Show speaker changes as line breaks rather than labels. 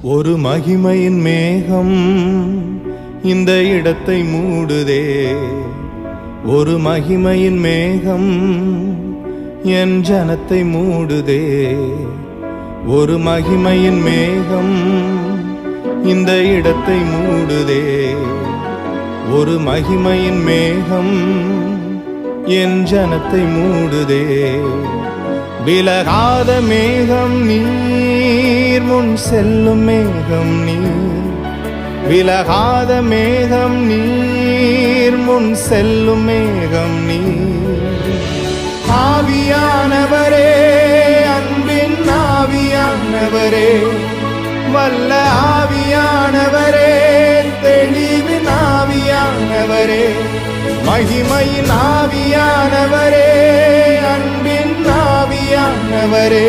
ஒரு மகிமையின் மேகம் இந்த இடத்தை மூடுதே. ஒரு மகிமையின் மேகம் என் ஜனத்தை மூடுதே. ஒரு மகிமையின் மேகம் இந்த இடத்தை மூடுதே. ஒரு மகிமையின் மேகம் என் ஜனத்தை மூடுதே. விலகாத மேகம் நீர், முன் செல்லும் மேகம் நீர். விலகாத மேகம் நீர், முன் செல்லும் மேகம் நீர். ஆவியானவரே, அன்பின் ஆவியானவரே, வல்ல ஆவியானவரே, தெளிவின் ஆவியானவரே, மகிமையின் ஆவியானவரே, அன்பின் ஆவியானவரே,